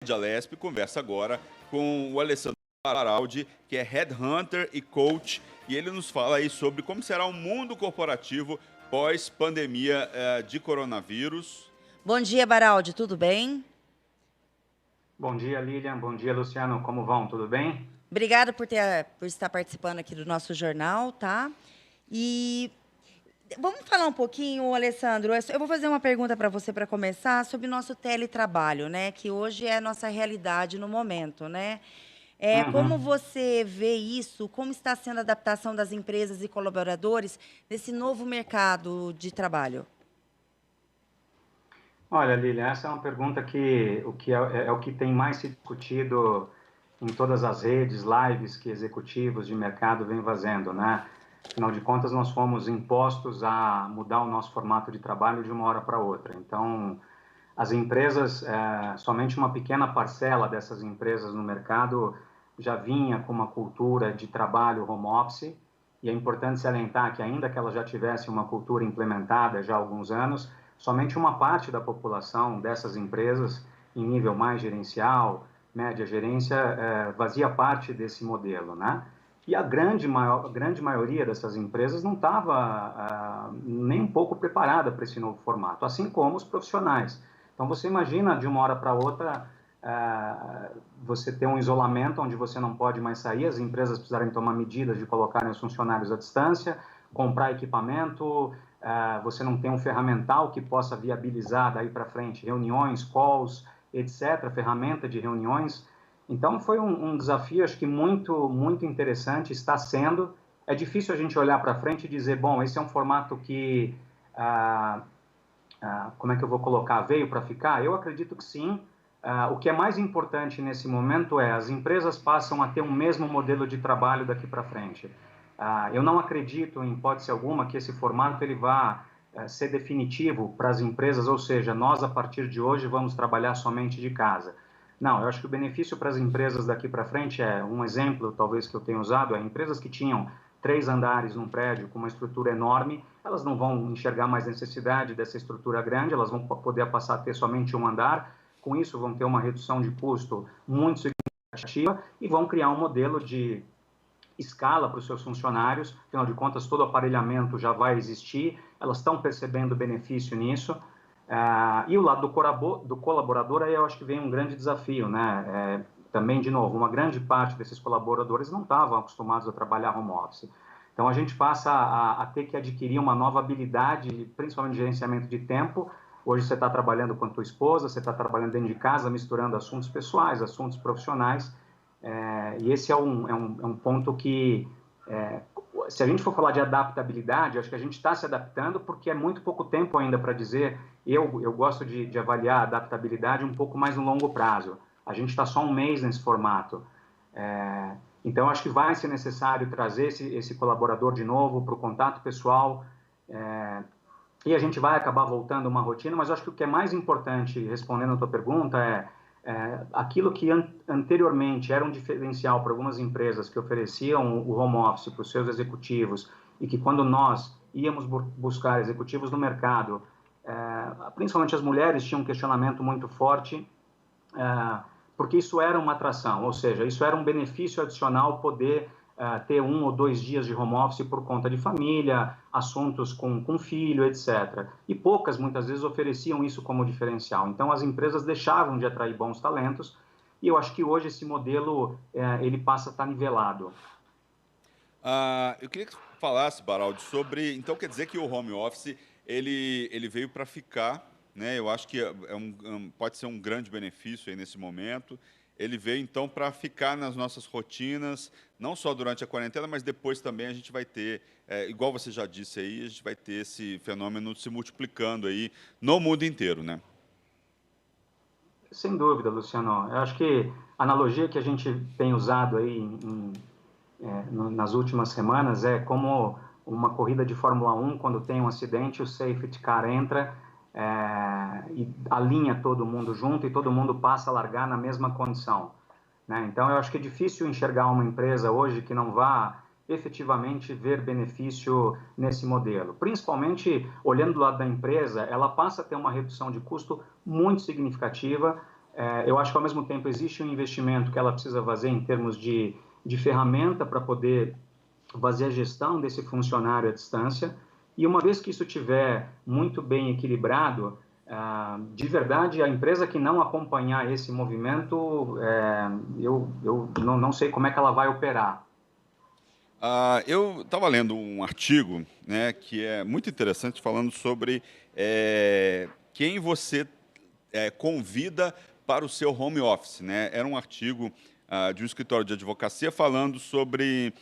de Alesp conversa agora com o Alessandro Baraldi, que é Headhunter e Coach, e ele nos fala aí sobre como será o mundo corporativo pós-pandemia de coronavírus. Bom dia, Baraldi, tudo bem? Bom dia, Lilian. Bom dia, Luciano. Como vão? Tudo bem? Obrigada por estar participando aqui do nosso jornal, tá? E vamos falar um pouquinho, Alessandro. Eu vou fazer uma pergunta para você para começar sobre o nosso teletrabalho, né? Que hoje é a nossa realidade no momento, né? Como você vê isso? Como está sendo a adaptação das empresas e colaboradores nesse novo mercado de trabalho? Olha, Lilian, essa é uma pergunta que é o que tem mais se discutido em todas as redes, lives que executivos de mercado vêm fazendo, né? Afinal de contas, nós fomos impostos a mudar o nosso formato de trabalho de uma hora para outra. Então, as empresas, somente uma pequena parcela dessas empresas no mercado já vinha com uma cultura de trabalho home office, e é importante salientar que, ainda que ela já tivesse uma cultura implementada já há alguns anos, somente uma parte da população dessas empresas, em nível mais gerencial, média gerência, fazia parte desse modelo, né? E a grande maioria dessas empresas não estava nem um pouco preparada para esse novo formato, assim como os profissionais. Então, você imagina, de uma hora para outra, você ter um isolamento onde você não pode mais sair, as empresas precisarem tomar medidas de colocarem os funcionários à distância, comprar equipamento, você não tem um ferramental que possa viabilizar daí para frente reuniões, calls, etc., ferramenta de reuniões. Então, foi um desafio, acho que muito interessante, está sendo. É difícil a gente olhar para frente e dizer, bom, esse é um formato que, como é que eu vou colocar, veio para ficar? Eu acredito que sim. O que é mais importante nesse momento é as empresas passam a ter um mesmo modelo de trabalho daqui para frente. Eu não acredito, em hipótese alguma, que esse formato ele vá ser definitivo para as empresas, ou seja, nós, a partir de hoje, vamos trabalhar somente de casa. Não, eu acho que o benefício para as empresas daqui para frente um exemplo, talvez, que eu tenha usado, empresas que tinham 3 andares num prédio com uma estrutura enorme, elas não vão enxergar mais necessidade dessa estrutura grande, elas vão poder passar a ter somente um andar, com isso vão ter uma redução de custo muito significativa e vão criar um modelo de escala para os seus funcionários, afinal de contas todo aparelhamento já vai existir, elas estão percebendo benefício nisso, e o lado do colaborador, aí eu acho que vem um grande desafio, né? Também, de novo, uma grande parte desses colaboradores não estavam acostumados a trabalhar home office. Então, a gente passa a ter que adquirir uma nova habilidade, principalmente de gerenciamento de tempo. Hoje você está trabalhando com a tua esposa, você está trabalhando dentro de casa, misturando assuntos pessoais, assuntos profissionais, e esse é um ponto que, se a gente for falar de adaptabilidade, acho que a gente está se adaptando porque é muito pouco tempo ainda para dizer. Eu gosto de avaliar a adaptabilidade um pouco mais no longo prazo. A gente está só um mês nesse formato. Então, acho que vai ser necessário trazer esse colaborador de novo para o contato pessoal, e a gente vai acabar voltando a uma rotina, mas acho que o que é mais importante, respondendo a tua pergunta, aquilo que anteriormente era um diferencial para algumas empresas que ofereciam o home office para os seus executivos e que, quando nós íamos buscar executivos no mercado, principalmente as mulheres tinham um questionamento muito forte, porque isso era uma atração, ou seja, isso era um benefício adicional poder ter 1 ou 2 dias de home office por conta de família, assuntos com filho, etc. E poucas, muitas vezes, ofereciam isso como diferencial. Então, as empresas deixavam de atrair bons talentos, e eu acho que hoje esse modelo ele passa a estar nivelado. Eu queria que você falasse, Baraldi, sobre... Então, quer dizer que o home office ele veio para ficar, né? Eu acho que pode ser um grande benefício aí nesse momento. Ele veio, então, para ficar nas nossas rotinas, não só durante a quarentena, mas depois também a gente vai ter, igual você já disse aí, a gente vai ter esse fenômeno se multiplicando aí no mundo inteiro, né? Sem dúvida, Luciano. Eu acho que a analogia que a gente tem usado aí nas últimas semanas é como uma corrida de Fórmula 1, quando tem um acidente, o safety car entra e alinha todo mundo junto e todo mundo passa a largar na mesma condição, né? Então, eu acho que é difícil enxergar uma empresa hoje que não vá efetivamente ver benefício nesse modelo. Principalmente, olhando do lado da empresa, ela passa a ter uma redução de custo muito significativa, Eu acho que, ao mesmo tempo, existe um investimento que ela precisa fazer em termos de ferramenta para poder fazer a gestão desse funcionário à distância. E uma vez que isso estiver muito bem equilibrado, de verdade, a empresa que não acompanhar esse movimento, eu não sei como é que ela vai operar. Eu estava lendo um artigo, né, que é muito interessante, falando sobre quem você convida para o seu home office, né? Era um artigo de um escritório de advocacia falando sobre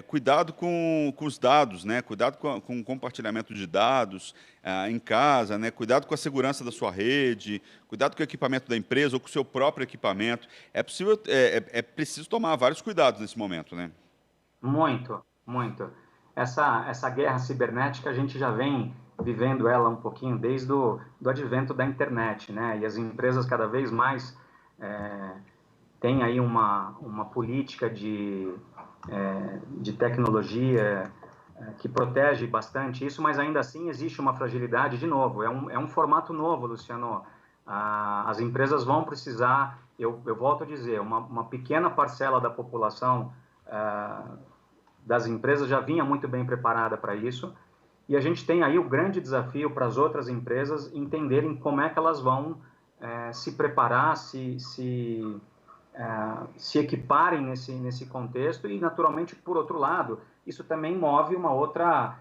cuidado com os dados, né? Cuidado com o compartilhamento de dados em casa, né? Cuidado com a segurança da sua rede, cuidado com o equipamento da empresa ou com o seu próprio equipamento. É preciso tomar vários cuidados nesse momento, né? Muito, muito. Essa guerra cibernética, a gente já vem vivendo ela um pouquinho desde do advento da internet, né? E as empresas cada vez mais têm aí uma política de tecnologia que protege bastante isso, mas ainda assim existe uma fragilidade. De novo, é um formato novo, Luciano. As empresas vão precisar, eu volto a dizer, uma pequena parcela da população das empresas já vinha muito bem preparada para isso, e a gente tem aí o grande desafio para as outras empresas entenderem como é que elas vão se preparar, se equiparem nesse contexto, e naturalmente, por outro lado, isso também move uma outra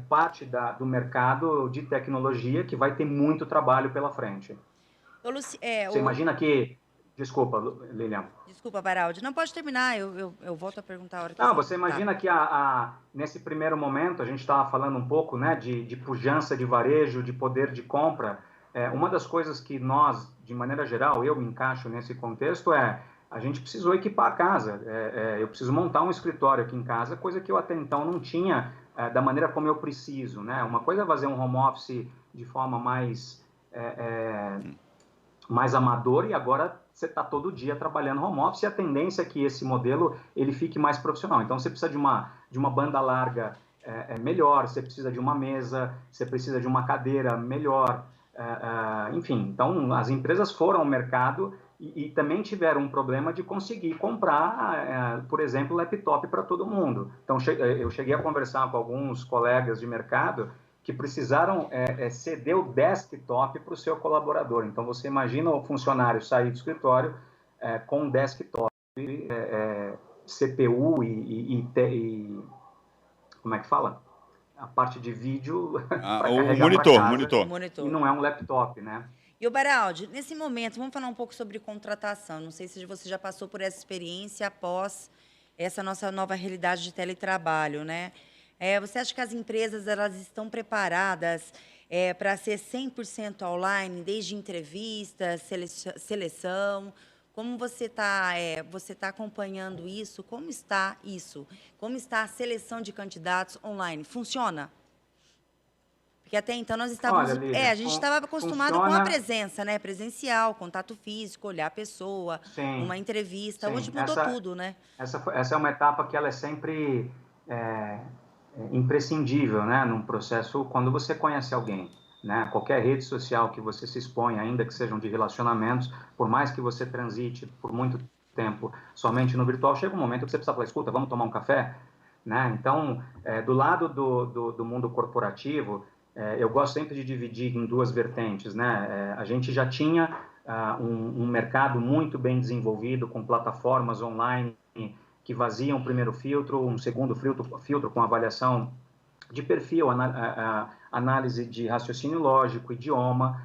parte do mercado de tecnologia que vai ter muito trabalho pela frente. Você imagina que... Desculpa, Lilian. Desculpa, Baraldi. Não, pode terminar, eu volto a perguntar a hora que Não, você imagina que nesse primeiro momento, a gente estava falando um pouco, né, de pujança de varejo, de poder de compra. Uma das coisas que nós, de maneira geral, eu me encaixo nesse contexto, a gente precisou equipar a casa. Eu preciso montar um escritório aqui em casa, coisa que eu até então não tinha da maneira como eu preciso, né? Uma coisa é fazer um home office de forma mais amador, e agora você está todo dia trabalhando home office, e a tendência é que esse modelo ele fique mais profissional. Então, você precisa de uma banda larga melhor, você precisa de uma mesa, você precisa de uma cadeira melhor, enfim. Então, as empresas foram ao mercado e também tiveram um problema de conseguir comprar, por exemplo, laptop para todo mundo. Então, eu cheguei a conversar com alguns colegas de mercado que precisaram ceder o desktop para o seu colaborador. Então, você imagina o funcionário sair do escritório com um desktop, CPU e... Como é que fala? A parte de vídeo para carregar para casa. Monitor. E não é um laptop, né? E o Baraldi, nesse momento, vamos falar um pouco sobre contratação. Não sei se você já passou por essa experiência após essa nossa nova realidade de teletrabalho, né? Você acha que as empresas elas estão preparadas para ser 100% online, desde entrevistas, seleção? Como você está acompanhando isso? Como está isso? Como está a seleção de candidatos online? Funciona? Porque até então nós estávamos... Olha, Lívia, a gente estava acostumado com a presença, né? Presencial, contato físico, olhar a pessoa, sim, uma entrevista. sim. Hoje mudou tudo, né? Essa é uma etapa que ela é sempre imprescindível, né? Num processo, quando você conhece alguém, né? Qualquer rede social que você se expõe, ainda que sejam de relacionamentos, por mais que você transite por muito tempo somente no virtual, chega um momento que você precisa falar, escuta, vamos tomar um café? Né? Então, do lado do mundo corporativo, eu gosto sempre de dividir em duas vertentes, né? A gente já tinha um mercado muito bem desenvolvido, com plataformas online que vaziam o primeiro filtro, um segundo filtro com avaliação de perfil, análise de raciocínio lógico, idioma,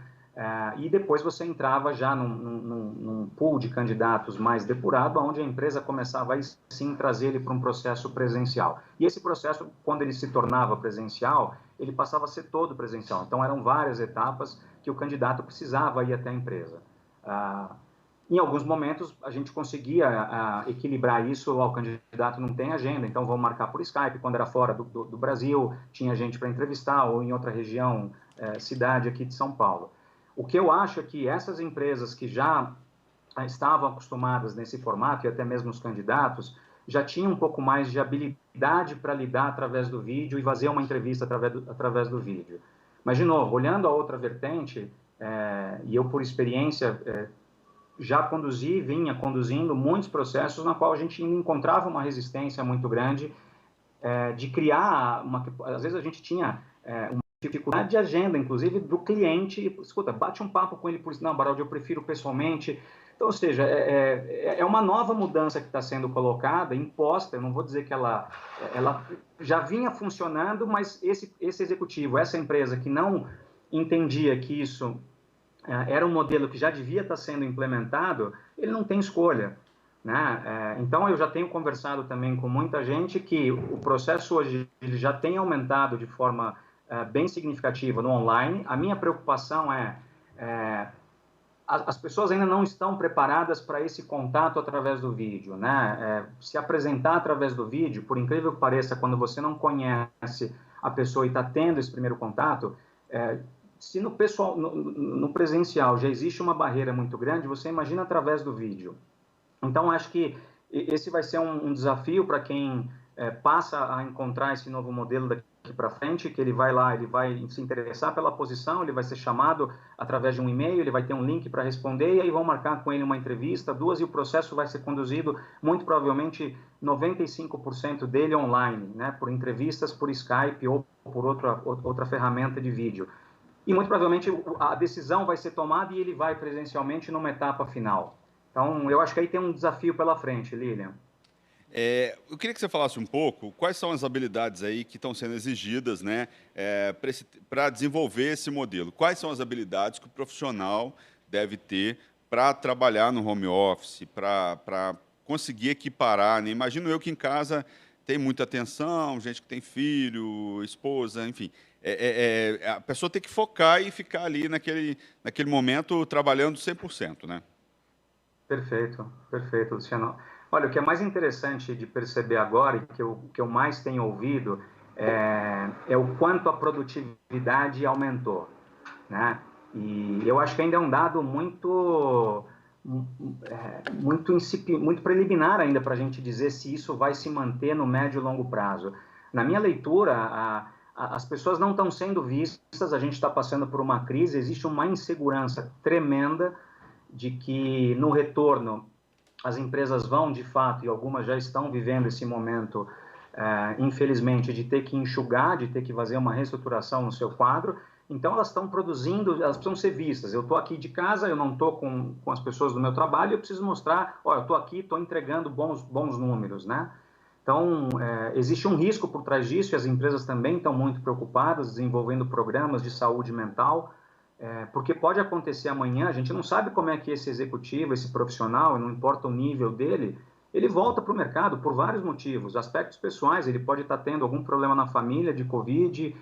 e depois você entrava já num pool de candidatos mais depurado, onde a empresa começava aí sim trazer ele para um processo presencial. E esse processo, quando ele se tornava presencial, ele passava a ser todo presencial. Então, eram várias etapas que o candidato precisava ir até a empresa. Em alguns momentos, a gente conseguia equilibrar isso. O candidato não tem agenda, então vamos marcar por Skype. Quando era fora do Brasil, tinha gente para entrevistar, ou em outra região, cidade aqui de São Paulo. O que eu acho é que essas empresas que já estavam acostumadas nesse formato, e até mesmo os candidatos, já tinham um pouco mais de habilidade para lidar através do vídeo e fazer uma entrevista através do vídeo. Mas, de novo, olhando a outra vertente, e eu, por experiência, já vinha conduzindo muitos processos na qual a gente encontrava uma resistência muito grande de criar às vezes a gente tinha uma dificuldade de agenda, inclusive do cliente, escuta, bate um papo com ele, não, Baraldi, eu prefiro pessoalmente. Então, ou seja, é uma nova mudança que está sendo colocada, imposta, eu não vou dizer que ela já vinha funcionando, mas esse executivo, essa empresa que não entendia que isso era um modelo que já devia estar sendo implementado, ele não tem escolha, né? Então, eu já tenho conversado também com muita gente que o processo hoje ele já tem aumentado de forma bem significativa no online. A minha preocupação as pessoas ainda não estão preparadas para esse contato através do vídeo, né? Se apresentar através do vídeo, por incrível que pareça, quando você não conhece a pessoa e está tendo esse primeiro contato, se no presencial já existe uma barreira muito grande, você imagina através do vídeo. Então, acho que esse vai ser um desafio para quem passa a encontrar esse novo modelo daqui para frente, que ele vai lá, ele vai se interessar pela posição, ele vai ser chamado através de um e-mail, ele vai ter um link para responder, e aí vão marcar com ele uma entrevista, 2, e o processo vai ser conduzido, muito provavelmente, 95% dele online, né, por entrevistas, por Skype ou por outra ferramenta de vídeo. E muito provavelmente a decisão vai ser tomada e ele vai presencialmente numa etapa final. Então, eu acho que aí tem um desafio pela frente, Lilian. Eu queria que você falasse um pouco quais são as habilidades aí que estão sendo exigidas, né, para desenvolver esse modelo. Quais são as habilidades que o profissional deve ter para trabalhar no home office, para conseguir equiparar, né? Imagino eu que em casa tem muita atenção, gente que tem filho, esposa, enfim. A pessoa tem que focar e ficar ali naquele momento trabalhando 100%, né? Perfeito, Luciano. Olha, o que é mais interessante de perceber agora, e que eu mais tenho ouvido, é o quanto a produtividade aumentou, né? E eu acho que ainda é um dado muito preliminar ainda para a gente dizer se isso vai se manter no médio e longo prazo. Na minha leitura, as pessoas não estão sendo vistas, a gente está passando por uma crise, existe uma insegurança tremenda de que no retorno as empresas vão, de fato, e algumas já estão vivendo esse momento, infelizmente, de ter que enxugar, de ter que fazer uma reestruturação no seu quadro. Então, elas estão produzindo, elas precisam ser vistas. Eu estou aqui de casa, eu não estou com as pessoas do meu trabalho, eu preciso mostrar, olha, eu estou aqui, estou entregando bons números, né? Então, existe um risco por trás disso, e as empresas também estão muito preocupadas, desenvolvendo programas de saúde mental, porque pode acontecer amanhã, a gente não sabe como é que esse executivo, esse profissional, não importa o nível dele, ele volta para o mercado por vários motivos, aspectos pessoais, ele pode estar tendo algum problema na família de Covid,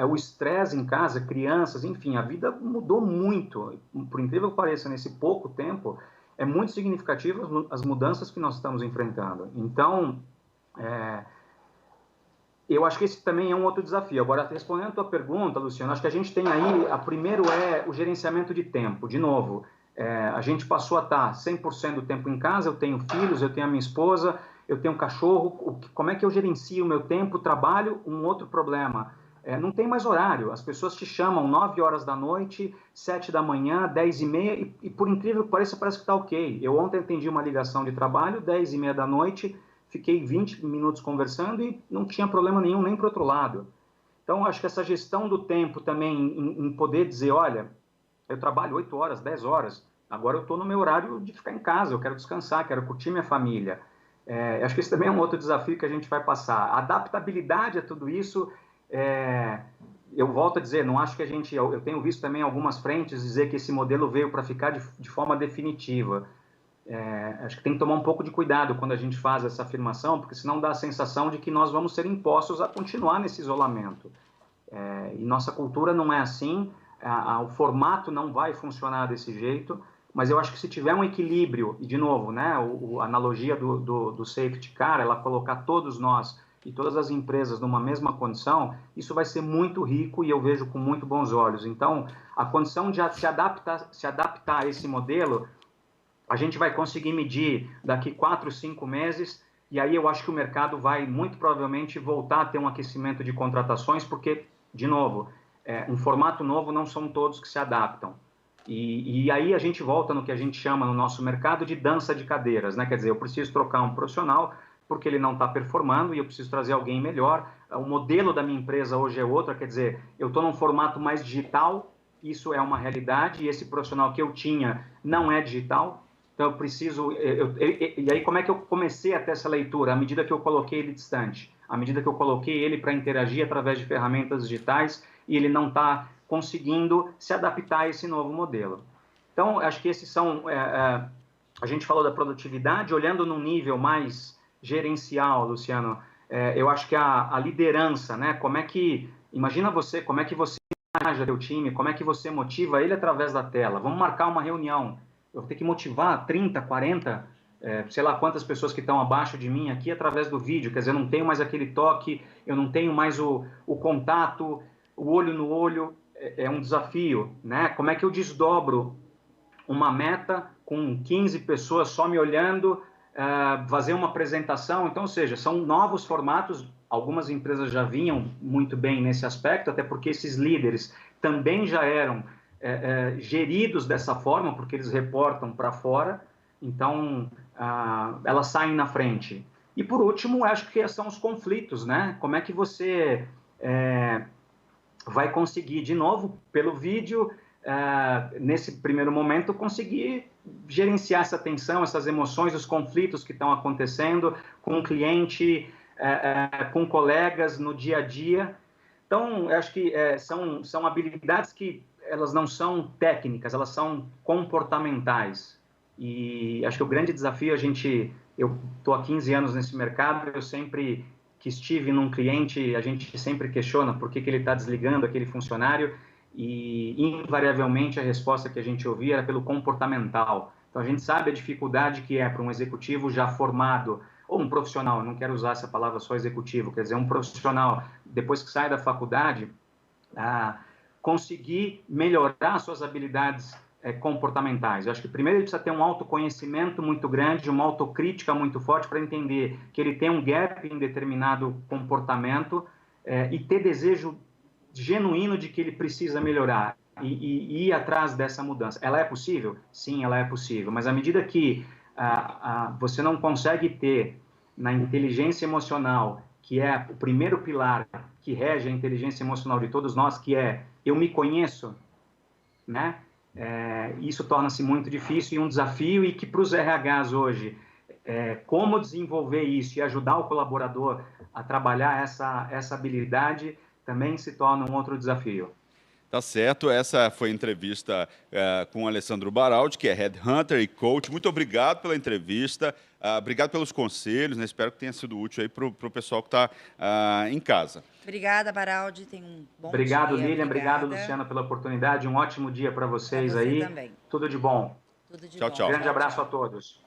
o estresse em casa, crianças, enfim, a vida mudou muito, por incrível que pareça, nesse pouco tempo, é muito significativo as mudanças que nós estamos enfrentando. Então, eu acho que esse também é um outro desafio. Agora, respondendo a tua pergunta, Luciano, acho que a gente tem aí, primeiro o gerenciamento de tempo. De novo, a gente passou a estar 100% do tempo em casa, eu tenho filhos, eu tenho a minha esposa, eu tenho um cachorro, como é que eu gerencio o meu tempo, trabalho? Um outro problema, não tem mais horário, as pessoas te chamam 9 horas da noite, 7 da manhã, 10h30, e por incrível que pareça, parece que está ok. Eu ontem atendi uma ligação de trabalho, 10h30 da noite, fiquei 20 minutos conversando e não tinha problema nenhum nem para o outro lado. Então, acho que essa gestão do tempo também, em poder dizer, olha, eu trabalho 8 horas, 10 horas, agora eu estou no meu horário de ficar em casa, eu quero descansar, quero curtir minha família. Acho que esse também é um outro desafio que a gente vai passar. A adaptabilidade a tudo isso, eu volto a dizer, não acho que eu tenho visto também algumas frentes dizer que esse modelo veio para ficar de forma definitiva. Acho que tem que tomar um pouco de cuidado quando a gente faz essa afirmação, porque senão dá a sensação de que nós vamos ser impostos a continuar nesse isolamento. E nossa cultura não é assim, o formato não vai funcionar desse jeito, mas eu acho que se tiver um equilíbrio, e de novo, né, a analogia do safety car, ela colocar todos nós e todas as empresas numa mesma condição, isso vai ser muito rico e eu vejo com muito bons olhos. Então, a condição de se adaptar a esse modelo, a gente vai conseguir medir daqui 4, 5 meses, e aí eu acho que o mercado vai, muito provavelmente, voltar a ter um aquecimento de contratações, porque, de novo, um formato novo não são todos que se adaptam. E aí a gente volta no que a gente chama no nosso mercado de dança de cadeiras, né? Quer dizer, eu preciso trocar um profissional porque ele não está performando e eu preciso trazer alguém melhor. O modelo da minha empresa hoje é outro, quer dizer, eu estou num formato mais digital, isso é uma realidade, e esse profissional que eu tinha não é digital, então eu preciso... e aí como é que eu comecei a ter essa leitura? À medida que eu coloquei ele distante, à medida que eu coloquei ele para interagir através de ferramentas digitais e ele não está conseguindo se adaptar a esse novo modelo. Então, acho que esses são... a gente falou da produtividade, olhando num nível mais gerencial, Luciano, eu acho que a liderança, né? Imagina você, como é que você engaja teu time, como é que você motiva ele através da tela. Vamos marcar uma reunião. Eu vou ter que motivar 30, 40, sei lá quantas pessoas que estão abaixo de mim aqui através do vídeo. Quer dizer, eu não tenho mais aquele toque, eu não tenho mais o contato, o olho no olho. É um desafio, né? Como é que eu desdobro uma meta com 15 pessoas só me olhando, fazer uma apresentação? Então, ou seja, são novos formatos. Algumas empresas já vinham muito bem nesse aspecto, até porque esses líderes também já eram geridos dessa forma, porque eles reportam para fora, então elas saem na frente. E por último, acho que são os conflitos, né? Como é que você vai conseguir, de novo, pelo vídeo, nesse primeiro momento, conseguir gerenciar essa tensão, essas emoções, os conflitos que estão acontecendo com o cliente, com colegas no dia a dia. Então, eu acho que são habilidades que elas não são técnicas, elas são comportamentais. E acho que o grande desafio, eu estou há 15 anos nesse mercado, eu sempre que estive num cliente, a gente sempre questiona por que ele está desligando aquele funcionário e, invariavelmente, a resposta que a gente ouvia era pelo comportamental. Então, a gente sabe a dificuldade que é para um executivo já formado, ou um profissional, eu não quero usar essa palavra só executivo, quer dizer, um profissional, depois que sai da faculdade, conseguir melhorar suas habilidades comportamentais. Eu acho que primeiro ele precisa ter um autoconhecimento muito grande, uma autocrítica muito forte para entender que ele tem um gap em determinado comportamento e ter desejo genuíno de que ele precisa melhorar e ir atrás dessa mudança. Ela é possível? Sim, ela é possível, mas à medida que você não consegue ter na inteligência emocional, que é o primeiro pilar que rege a inteligência emocional de todos nós, que é eu me conheço, né? Isso torna-se muito difícil e um desafio, e que para os RHs hoje, como desenvolver isso e ajudar o colaborador a trabalhar essa habilidade também se torna um outro desafio. Tá certo, essa foi a entrevista com o Alessandro Baraldi, que é Headhunter e Coach. Muito obrigado pela entrevista, obrigado pelos conselhos, né? Espero que tenha sido útil aí para o pessoal que está em casa. Obrigada, Baraldi, tenha um bom obrigado, dia. Lilian, obrigado, Luciana, pela oportunidade, um ótimo dia para vocês pra você aí. também. Tudo de bom. Tudo de Tchau, bom. tchau. Grande abraço a todos.